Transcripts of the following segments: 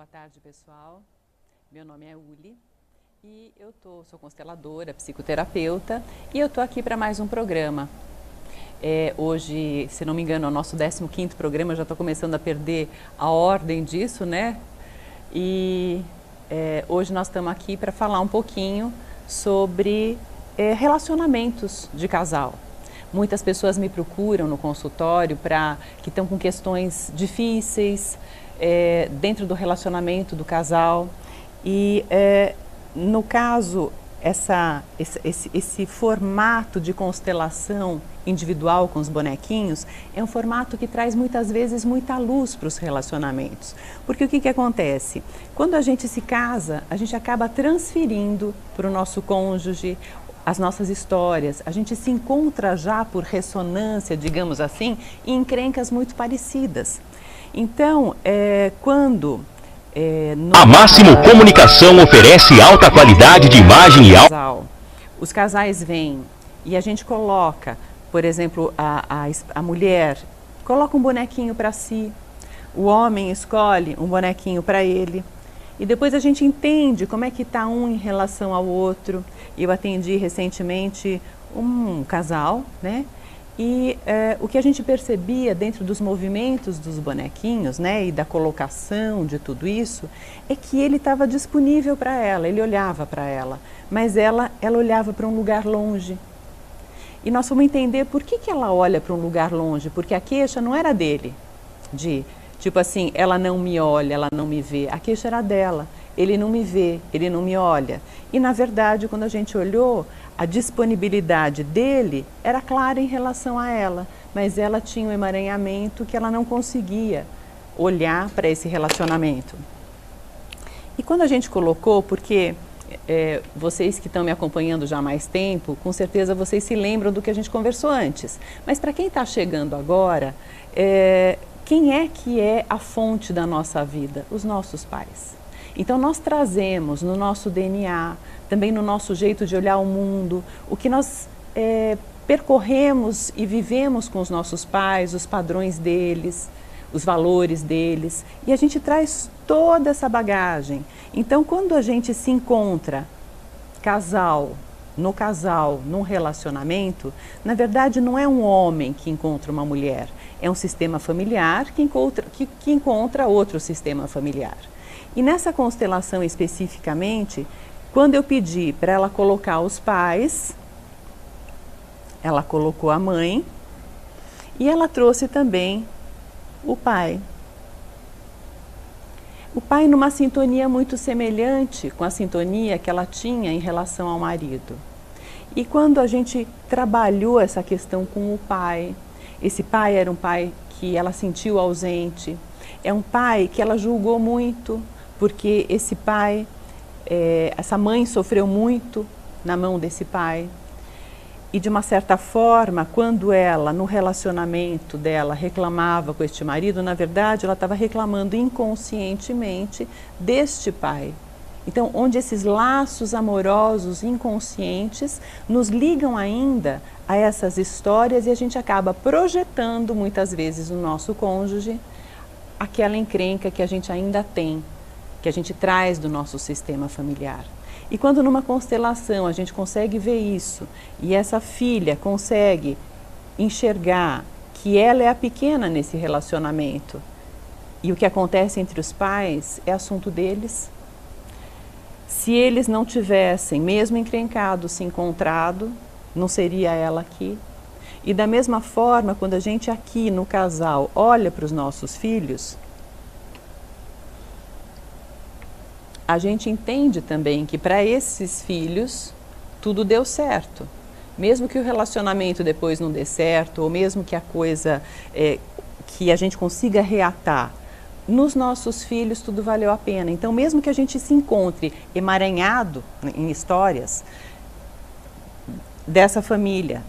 Boa tarde, pessoal. Meu nome é Uli e eu sou consteladora, psicoterapeuta e eu estou aqui para mais um programa. Hoje, se não me engano, é o nosso 15º programa, eu já estou começando a perder a ordem disso, né? E hoje nós estamos aqui para falar um pouquinho sobre relacionamentos de casal. Muitas pessoas me procuram no consultório que estão com questões difíceis dentro do relacionamento do casal. E no caso, esse formato de constelação individual com os bonequinhos é um formato que traz muitas vezes muita luz para os relacionamentos. Porque o que acontece? Quando a gente se casa, a gente acaba transferindo para o nosso cônjuge as nossas histórias, a gente se encontra já por ressonância, digamos assim, em encrencas muito parecidas. Então, quando... A Máximo Comunicação oferece alta qualidade de imagem e áudio. Os casais vêm e a gente coloca, por exemplo, a mulher coloca um bonequinho para si, o homem escolhe um bonequinho para ele. E depois a gente entende como é que está um em relação ao outro. Eu atendi recentemente um casal, né? E o que a gente percebia dentro dos movimentos dos bonequinhos, né, e da colocação de tudo isso, é que ele estava disponível para ela, ele olhava para ela, mas ela olhava para um lugar longe. E nós fomos entender por que ela olha para um lugar longe, porque a queixa não era dele, tipo assim, ela não me olha, ela não me vê. A queixa era dela, ele não me vê, ele não me olha. E na verdade, quando a gente olhou, a disponibilidade dele era clara em relação a ela, mas ela tinha um emaranhamento que ela não conseguia olhar para esse relacionamento. E quando a gente colocou, porque vocês que estão me acompanhando já há mais tempo, com certeza vocês se lembram do que a gente conversou antes. Mas para quem está chegando agora, quem é que é a fonte da nossa vida? Os nossos pais. Então nós trazemos no nosso DNA, também no nosso jeito de olhar o mundo, o que nós percorremos e vivemos com os nossos pais, os padrões deles, os valores deles, e a gente traz toda essa bagagem. Então quando a gente se encontra num relacionamento, na verdade não é um homem que encontra uma mulher, é um sistema familiar que encontra outro sistema familiar. E nessa constelação especificamente, quando eu pedi para ela colocar os pais, ela colocou a mãe e ela trouxe também o pai. O pai numa sintonia muito semelhante com a sintonia que ela tinha em relação ao marido. E quando a gente trabalhou essa questão com o pai, esse pai era um pai que ela sentiu ausente, é um pai que ela julgou muito, porque esse pai, essa mãe sofreu muito na mão desse pai. E de uma certa forma, quando ela, no relacionamento dela, reclamava com este marido, na verdade ela estava reclamando inconscientemente deste pai. Então, onde esses laços amorosos inconscientes nos ligam ainda a essas histórias e a gente acaba projetando muitas vezes no nosso cônjuge aquela encrenca que a gente ainda tem, que a gente traz do nosso sistema familiar. E quando numa constelação a gente consegue ver isso, e essa filha consegue enxergar que ela é a pequena nesse relacionamento, e o que acontece entre os pais é assunto deles. Se eles não tivessem, mesmo encrencados, se encontrado, não seria ela aqui. E da mesma forma, quando a gente aqui no casal olha para os nossos filhos, a gente entende também que para esses filhos tudo deu certo. Mesmo que o relacionamento depois não dê certo, ou mesmo que a coisa que a gente consiga reatar, nos nossos filhos tudo valeu a pena. Então mesmo que a gente se encontre emaranhado em histórias dessa família,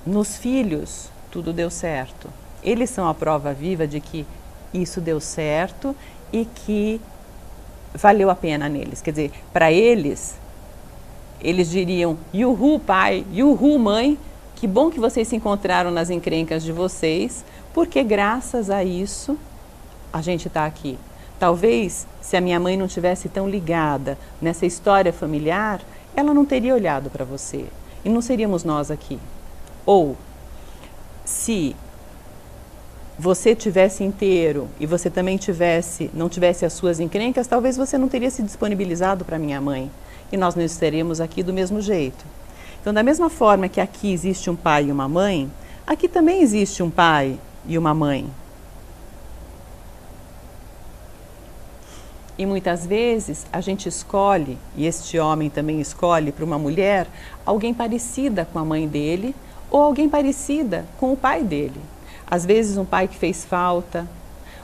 nos filhos tudo deu certo. Eles são a prova viva de que isso deu certo e que valeu a pena neles. Quer dizer, para eles diriam, yuhu pai, yuhu mãe, que bom que vocês se encontraram nas encrencas de vocês, porque graças a isso a gente está aqui. Talvez, se a minha mãe não tivesse tão ligada nessa história familiar, ela não teria olhado para você e não seríamos nós aqui. Ou, se você tivesse inteiro e você também não tivesse as suas encrencas, talvez você não teria se disponibilizado para minha mãe e nós não estaríamos aqui do mesmo jeito. Então, da mesma forma que aqui existe um pai e uma mãe, aqui também existe um pai e uma mãe. E muitas vezes a gente escolhe, e este homem também escolhe para uma mulher, alguém parecida com a mãe dele ou alguém parecida com o pai dele. Às vezes um pai que fez falta,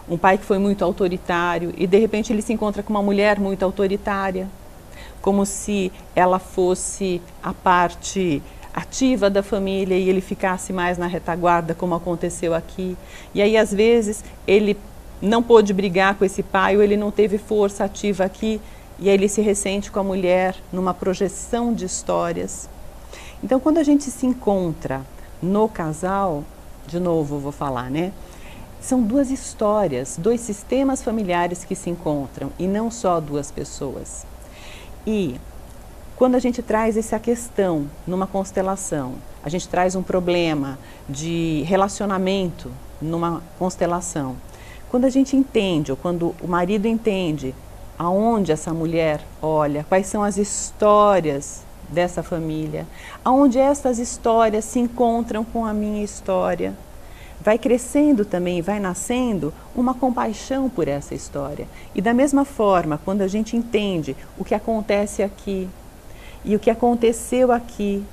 um pai que foi muito autoritário e de repente ele se encontra com uma mulher muito autoritária, como se ela fosse a parte ativa da família e ele ficasse mais na retaguarda, como aconteceu aqui. E aí às vezes ele não pôde brigar com esse pai ou ele não teve força ativa aqui e aí ele se ressente com a mulher numa projeção de histórias. Então, quando a gente se encontra no casal, de novo vou falar, né? São duas histórias, dois sistemas familiares que se encontram e não só duas pessoas. E quando a gente traz essa questão numa constelação, a gente traz um problema de relacionamento numa constelação. Quando a gente entende, ou quando o marido entende aonde essa mulher olha, quais são as histórias dessa família, aonde essas histórias se encontram com a minha história, vai crescendo também, vai nascendo uma compaixão por essa história. E da mesma forma, quando a gente entende o que acontece aqui e o que aconteceu aqui,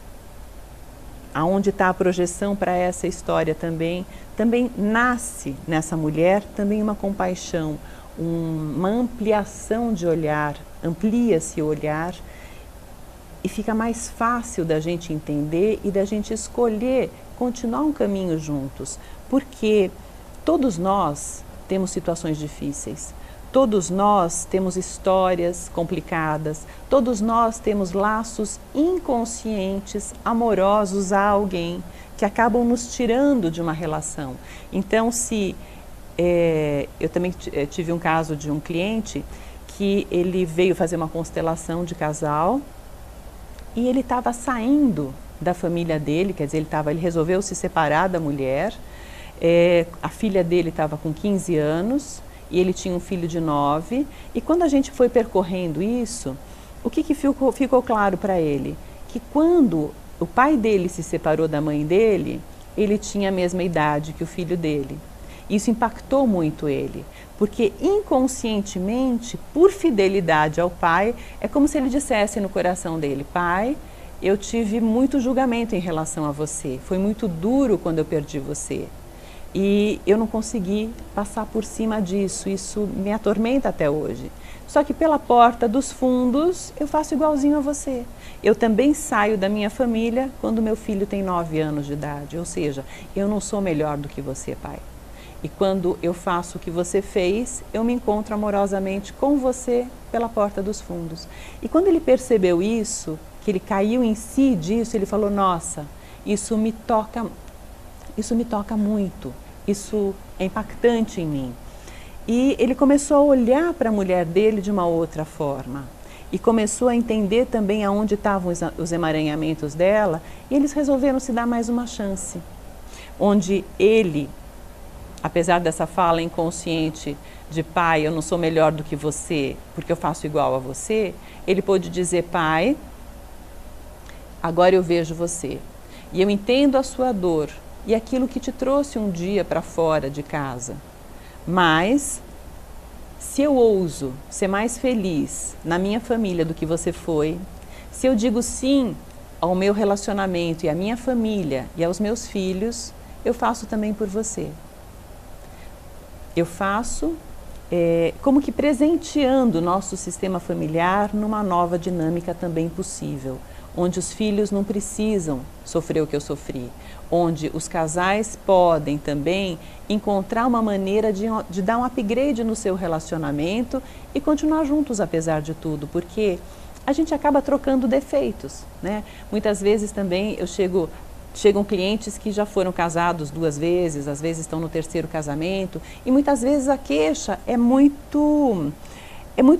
aonde está a projeção para essa história também nasce nessa mulher também uma compaixão, uma ampliação de olhar, amplia-se o olhar e fica mais fácil da gente entender e da gente escolher continuar um caminho juntos, porque todos nós temos situações difíceis. Todos nós temos histórias complicadas, todos nós temos laços inconscientes, amorosos a alguém, que acabam nos tirando de uma relação. Então, eu também tive um caso de um cliente que ele veio fazer uma constelação de casal e ele estava saindo da família dele, quer dizer, ele resolveu se separar da mulher, a filha dele estava com 15 anos, e ele tinha um filho de 9, e quando a gente foi percorrendo isso, o que ficou claro para ele? Que quando o pai dele se separou da mãe dele, ele tinha a mesma idade que o filho dele. Isso impactou muito ele, porque inconscientemente, por fidelidade ao pai, é como se ele dissesse no coração dele: pai, eu tive muito julgamento em relação a você, foi muito duro quando eu perdi você. E eu não consegui passar por cima disso, isso me atormenta até hoje. Só que pela porta dos fundos eu faço igualzinho a você. Eu também saio da minha família quando meu filho tem 9 anos de idade, ou seja, eu não sou melhor do que você, pai. E quando eu faço o que você fez, eu me encontro amorosamente com você pela porta dos fundos. E quando ele percebeu isso, que ele caiu em si disso, ele falou: nossa, isso me toca muito. Isso é impactante em mim. E ele começou a olhar para a mulher dele de uma outra forma. E começou a entender também aonde estavam os emaranhamentos dela. E eles resolveram se dar mais uma chance. Onde ele, apesar dessa fala inconsciente de pai, eu não sou melhor do que você, porque eu faço igual a você, ele pôde dizer: pai, agora eu vejo você. E eu entendo a sua dor. E aquilo que te trouxe um dia para fora de casa. Mas, se eu ouso ser mais feliz na minha família do que você foi, se eu digo sim ao meu relacionamento e à minha família e aos meus filhos, eu faço também por você. Eu faço como que presenteando o nosso sistema familiar numa nova dinâmica também possível, onde os filhos não precisam sofrer o que eu sofri, onde os casais podem também encontrar uma maneira de dar um upgrade no seu relacionamento e continuar juntos apesar de tudo, porque a gente acaba trocando defeitos, né? Muitas vezes também eu chego Chegam clientes que já foram casados 2 vezes, às vezes estão no 3º casamento, e muitas vezes a queixa é muito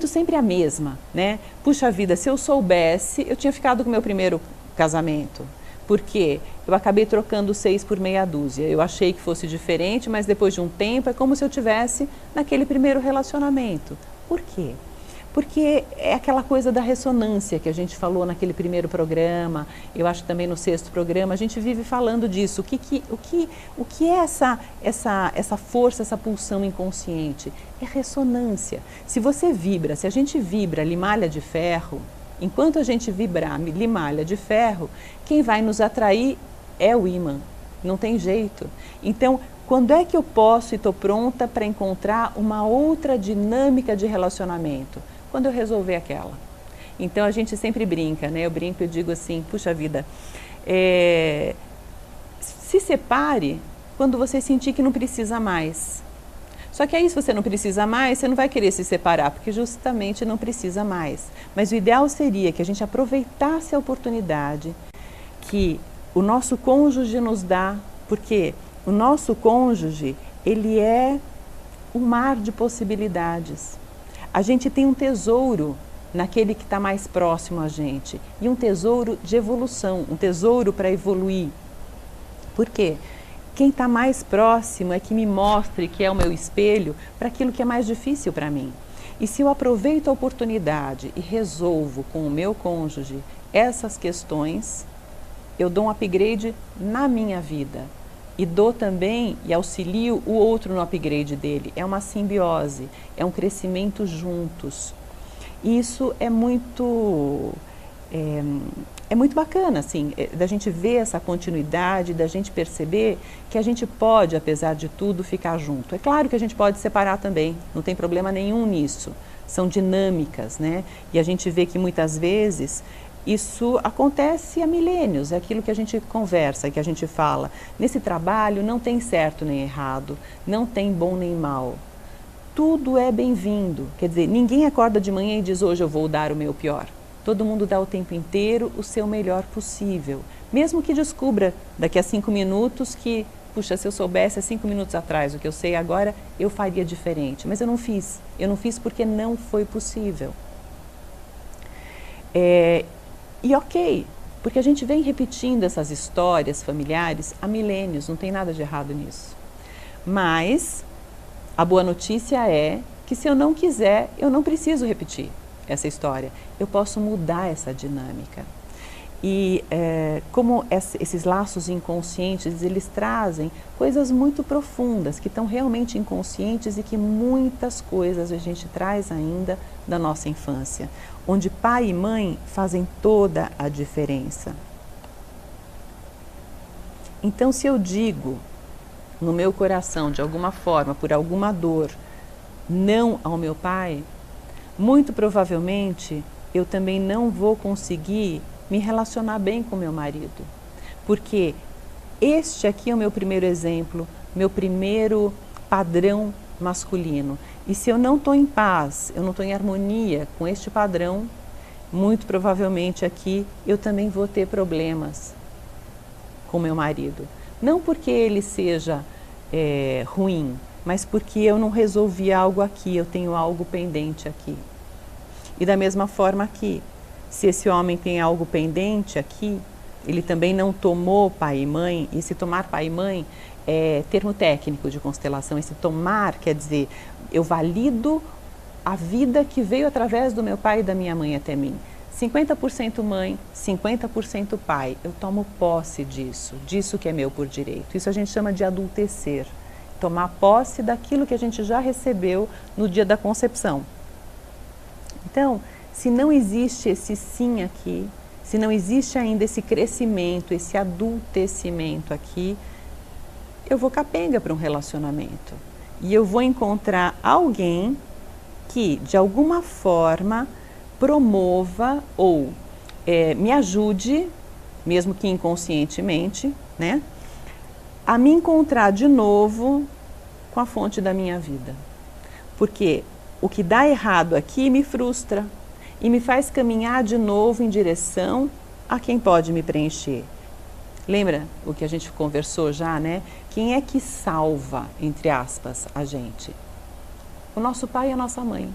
sempre a mesma, né? Puxa vida, se eu soubesse, eu tinha ficado com o meu primeiro casamento. Por quê? Eu acabei trocando 6 por meia dúzia. Eu achei que fosse diferente, mas depois de um tempo é como se eu tivesse naquele primeiro relacionamento. Por quê? Porque é aquela coisa da ressonância que a gente falou naquele primeiro programa, eu acho que também no 6º programa, a gente vive falando disso. O que é essa força, essa pulsão inconsciente? É ressonância. Se você vibra, se a gente vibra limalha de ferro, enquanto a gente vibrar limalha de ferro, quem vai nos atrair é o ímã, não tem jeito. Então, quando é que eu posso e estou pronta para encontrar uma outra dinâmica de relacionamento? Quando eu resolver aquela. Então a gente sempre brinca, né? Eu brinco e digo assim, puxa vida, se separe quando você sentir que não precisa mais. Só que aí se você não precisa mais, você não vai querer se separar, porque justamente não precisa mais. Mas o ideal seria que a gente aproveitasse a oportunidade que o nosso cônjuge nos dá, porque o nosso cônjuge, ele é um mar de possibilidades. A gente tem um tesouro naquele que está mais próximo a gente, e um tesouro de evolução, um tesouro para evoluir. Por quê? Quem está mais próximo é que me mostre, que é o meu espelho, para aquilo que é mais difícil para mim. E se eu aproveito a oportunidade e resolvo com o meu cônjuge essas questões, eu dou um upgrade na minha vida. E dou também e auxilio o outro no upgrade dele. É uma simbiose, é um crescimento juntos. E isso é muito bacana, assim, da gente ver essa continuidade, da gente perceber que a gente pode, apesar de tudo, ficar junto. É claro que a gente pode separar também, não tem problema nenhum nisso. São dinâmicas, né? E a gente vê que muitas vezes isso acontece há milênios, é aquilo que a gente conversa, que a gente fala. Nesse trabalho não tem certo nem errado, não tem bom nem mal. Tudo é bem-vindo, quer dizer, ninguém acorda de manhã e diz hoje eu vou dar o meu pior. Todo mundo dá o tempo inteiro o seu melhor possível. Mesmo que descubra daqui a 5 minutos que, puxa, se eu soubesse há 5 minutos atrás o que eu sei agora, eu faria diferente. Mas eu não fiz. Eu não fiz porque não foi possível. E ok, porque a gente vem repetindo essas histórias familiares há milênios, não tem nada de errado nisso. Mas a boa notícia é que se eu não quiser, eu não preciso repetir essa história. Eu posso mudar essa dinâmica. E como esses laços inconscientes, eles trazem coisas muito profundas, que estão realmente inconscientes e que muitas coisas a gente traz ainda da nossa infância, onde pai e mãe fazem toda a diferença. Então, se eu digo no meu coração, de alguma forma, por alguma dor, não ao meu pai, muito provavelmente eu também não vou conseguir me relacionar bem com meu marido. Porque este aqui é o meu primeiro exemplo, meu primeiro padrão masculino. E se eu não estou em paz, eu não estou em harmonia com este padrão, muito provavelmente aqui eu também vou ter problemas com meu marido. Não porque ele seja ruim, mas porque eu não resolvi algo aqui, eu tenho algo pendente aqui. E da mesma forma aqui, se esse homem tem algo pendente aqui, ele também não tomou pai e mãe, e se tomar pai e mãe é termo técnico de constelação, esse tomar quer dizer, eu valido a vida que veio através do meu pai e da minha mãe até mim. 50% mãe, 50% pai. Eu tomo posse disso que é meu por direito. Isso a gente chama de adultecer. Tomar posse daquilo que a gente já recebeu no dia da concepção. Então, se não existe esse sim aqui, se não existe ainda esse crescimento, esse adultecimento aqui, eu vou capenga para um relacionamento. E eu vou encontrar alguém que, de alguma forma, promova ou me ajude, mesmo que inconscientemente, né, a me encontrar de novo com a fonte da minha vida. Porque o que dá errado aqui me frustra e me faz caminhar de novo em direção a quem pode me preencher. Lembra o que a gente conversou já, né? Quem é que salva, entre aspas, a gente? O nosso pai e a nossa mãe.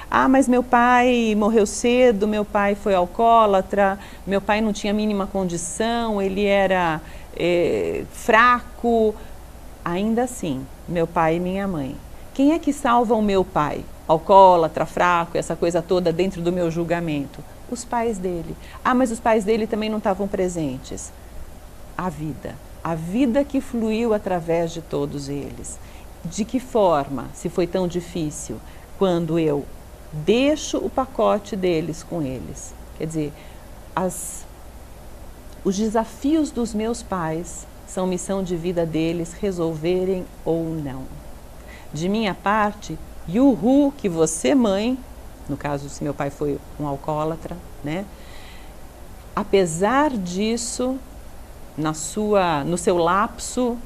Ah, mas meu pai morreu cedo, meu pai foi alcoólatra, meu pai não tinha a mínima condição, ele era fraco. Ainda assim, meu pai e minha mãe. Quem é que salva o meu pai? Alcoólatra, fraco, essa coisa toda dentro do meu julgamento? Os pais dele. Ah, mas os pais dele também não estavam presentes. A vida que fluiu através de todos eles. De que forma, se foi tão difícil, quando eu deixo o pacote deles com eles? Quer dizer, os desafios dos meus pais são missão de vida deles resolverem ou não. De minha parte, yuhu, que você, mãe, no caso, se meu pai foi um alcoólatra, né? Apesar disso, no seu lapso,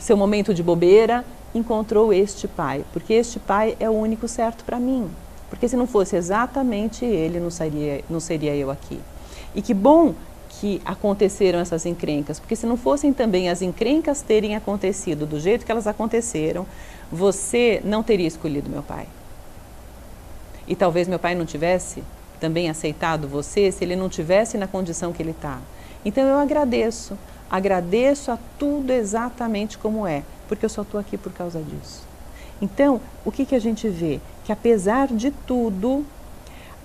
seu momento de bobeira, encontrou este pai, porque este pai é o único certo para mim. Porque se não fosse exatamente ele, não seria eu aqui. E que bom que aconteceram essas encrencas, porque se não fossem também as encrencas terem acontecido do jeito que elas aconteceram, você não teria escolhido meu pai. E talvez meu pai não tivesse também aceitado você se ele não tivesse na condição que ele está. Então eu agradeço a tudo exatamente como é, porque eu só estou aqui por causa disso. Então, o que a gente vê? Que apesar de tudo,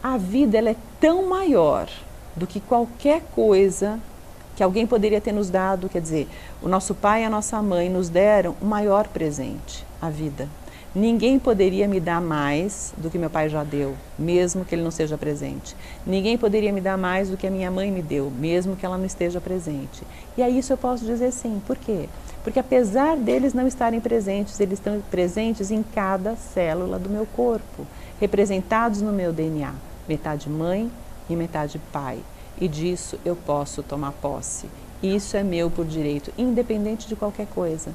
a vida ela é tão maior do que qualquer coisa que alguém poderia ter nos dado. Quer dizer, o nosso pai e a nossa mãe nos deram o maior presente, a vida. Ninguém poderia me dar mais do que meu pai já deu, mesmo que ele não seja presente. Ninguém poderia me dar mais do que a minha mãe me deu, mesmo que ela não esteja presente. E a isso eu posso dizer sim. Por quê? Porque apesar deles não estarem presentes, eles estão presentes em cada célula do meu corpo, representados no meu DNA, metade mãe e metade pai. E disso eu posso tomar posse. Isso é meu por direito, independente de qualquer coisa.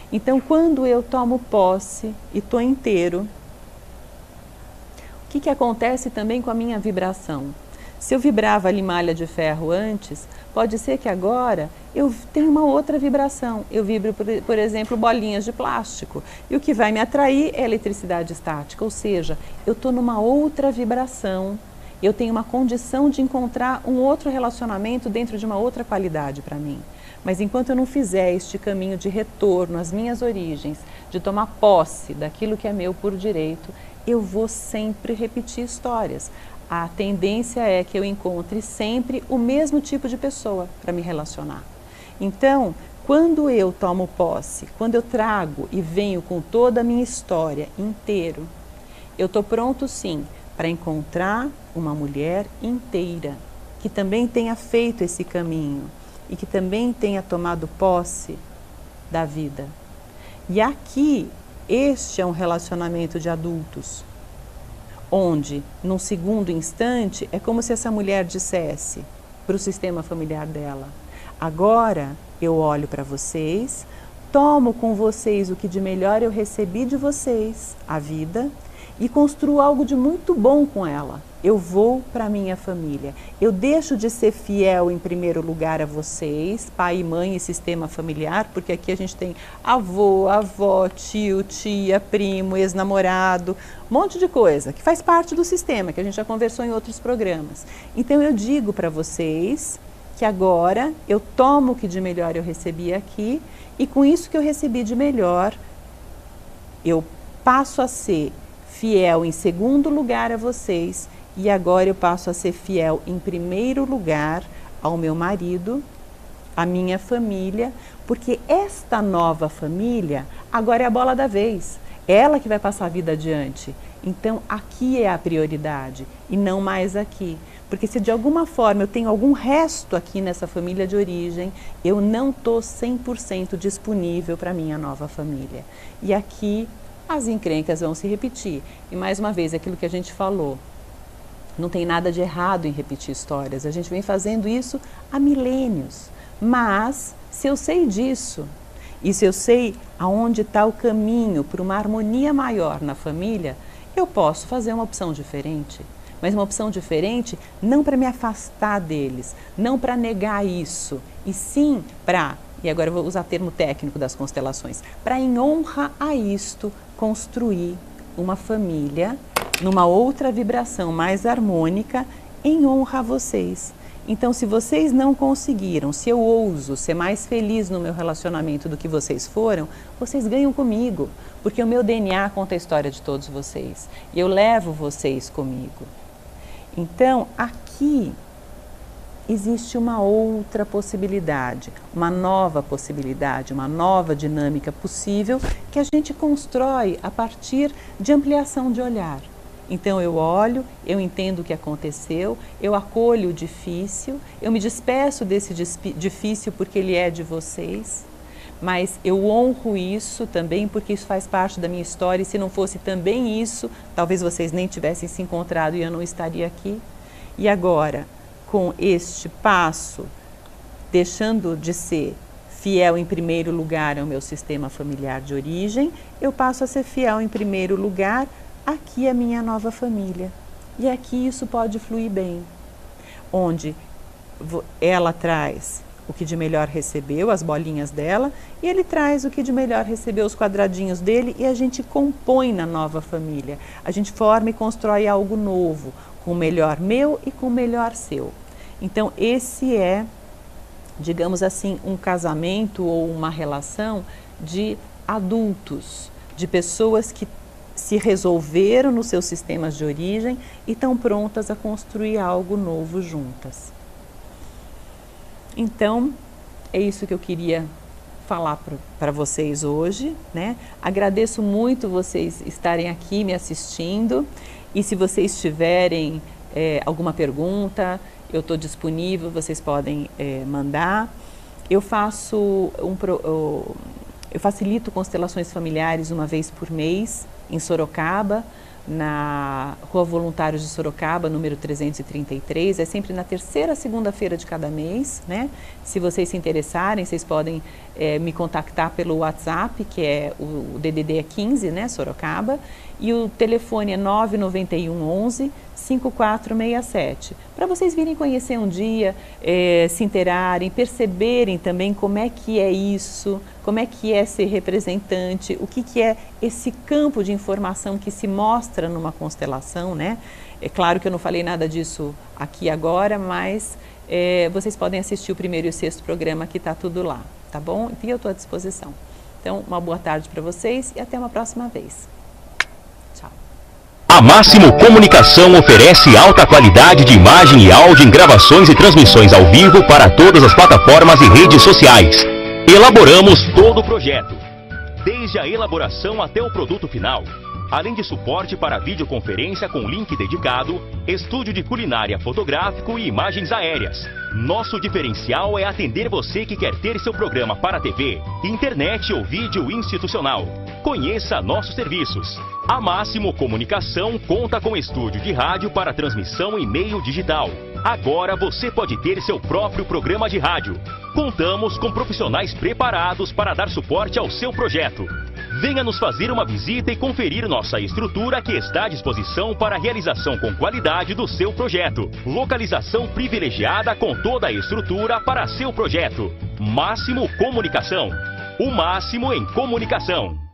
Então, quando eu tomo posse e estou inteiro, o que acontece também com a minha vibração? Se eu vibrava ali malha de ferro antes, pode ser que agora eu tenha uma outra vibração. Eu vibro, por exemplo, bolinhas de plástico. E o que vai me atrair é a eletricidade estática, ou seja, eu estou numa outra vibração. Eu tenho uma condição de encontrar um outro relacionamento dentro de uma outra qualidade para mim. Mas enquanto eu não fizer este caminho de retorno às minhas origens, de tomar posse daquilo que é meu por direito, eu vou sempre repetir histórias. A tendência é que eu encontre sempre o mesmo tipo de pessoa para me relacionar. Então, quando eu tomo posse, quando eu trago e venho com toda a minha história inteiro, eu estou pronto sim para encontrar uma mulher inteira, que também tenha feito esse caminho e que também tenha tomado posse da vida. E aqui, este é um relacionamento de adultos, onde, num segundo instante, é como se essa mulher dissesse para o sistema familiar dela: agora eu olho para vocês, tomo com vocês o que de melhor eu recebi de vocês, a vida, e construo algo de muito bom com ela. Eu vou para a minha família. Eu deixo de ser fiel em primeiro lugar a vocês, pai e mãe e sistema familiar, porque aqui a gente tem avô, avó, tio, tia, primo, ex-namorado, um monte de coisa que faz parte do sistema, que a gente já conversou em outros programas. Então eu digo para vocês que agora eu tomo o que de melhor eu recebi aqui e com isso que eu recebi de melhor, eu passo a ser fiel em segundo lugar a vocês e agora eu passo a ser fiel em primeiro lugar ao meu marido, à minha família, porque esta nova família agora é a bola da vez, é ela que vai passar a vida adiante. Então aqui é a prioridade e não mais aqui, porque se de alguma forma eu tenho algum resto aqui nessa família de origem, eu não estou 100% disponível para a minha nova família. E aqui as encrencas vão se repetir. E mais uma vez, aquilo que a gente falou, não tem nada de errado em repetir histórias. A gente vem fazendo isso há milênios. Mas, se eu sei disso, e se eu sei aonde está o caminho para uma harmonia maior na família, eu posso fazer uma opção diferente. mas uma opção diferente não para me afastar deles, não para negar isso, e sim para, e agora eu vou usar o termo técnico das constelações, para em honra a isto construir uma família numa outra vibração mais harmônica em honra a vocês. Então, se vocês não conseguiram, se eu ouso ser mais feliz no meu relacionamento do que vocês foram, vocês ganham comigo, porque o meu DNA conta a história de todos vocês e eu levo vocês comigo. Então, aqui existe uma outra possibilidade, uma nova dinâmica possível que a gente constrói a partir de ampliação de olhar. Então eu olho, eu entendo o que aconteceu, eu acolho o difícil, eu me despeço desse difícil porque ele é de vocês, mas eu honro isso também porque isso faz parte da minha história e se não fosse também isso, talvez vocês nem tivessem se encontrado e eu não estaria aqui. E agora, com este passo, deixando de ser fiel em primeiro lugar ao meu sistema familiar de origem, eu passo a ser fiel em primeiro lugar aqui a minha nova família. E aqui isso pode fluir bem, onde ela traz o que de melhor recebeu, as bolinhas dela, e ele traz o que de melhor recebeu, os quadradinhos dele, e a gente compõe na nova família. A gente forma e constrói algo novo, com o melhor meu e com o melhor seu. Então esse é, digamos assim, um casamento ou uma relação de adultos, de pessoas que se resolveram nos seus sistemas de origem e estão prontas a construir algo novo juntas. Então, é isso que eu queria falar para vocês hoje, né? Agradeço muito vocês estarem aqui me assistindo e se vocês tiverem alguma pergunta, eu estou disponível, vocês podem mandar. Eu facilito constelações familiares uma vez por mês em Sorocaba, na Rua Voluntários de Sorocaba, número 333, é sempre na terceira segunda-feira de cada mês, né? Se vocês se interessarem, vocês podem me contactar pelo WhatsApp, que é o DDD é 15, né, Sorocaba, e o telefone é 991 11 5467, para vocês virem conhecer um dia, se interarem, perceberem também como é que é isso, como é que é ser representante, o que é esse campo de informação que se mostra numa constelação, né? É claro que eu não falei nada disso aqui agora, mas vocês podem assistir o primeiro e o sexto programa que está tudo lá, tá bom? E eu estou à disposição. Então, uma boa tarde para vocês e até uma próxima vez. A Máximo Comunicação oferece alta qualidade de imagem e áudio em gravações e transmissões ao vivo para todas as plataformas e redes sociais. Elaboramos todo o projeto, desde a elaboração até o produto final, além de suporte para videoconferência com link dedicado, estúdio de culinária fotográfico e imagens aéreas. Nosso diferencial é atender você que quer ter seu programa para TV, internet ou vídeo institucional. Conheça nossos serviços. A Máximo Comunicação conta com estúdio de rádio para transmissão em meio digital. Agora você pode ter seu próprio programa de rádio. Contamos com profissionais preparados para dar suporte ao seu projeto. Venha nos fazer uma visita e conferir nossa estrutura que está à disposição para a realização com qualidade do seu projeto. Localização privilegiada com toda a estrutura para seu projeto. Máximo Comunicação. O máximo em comunicação.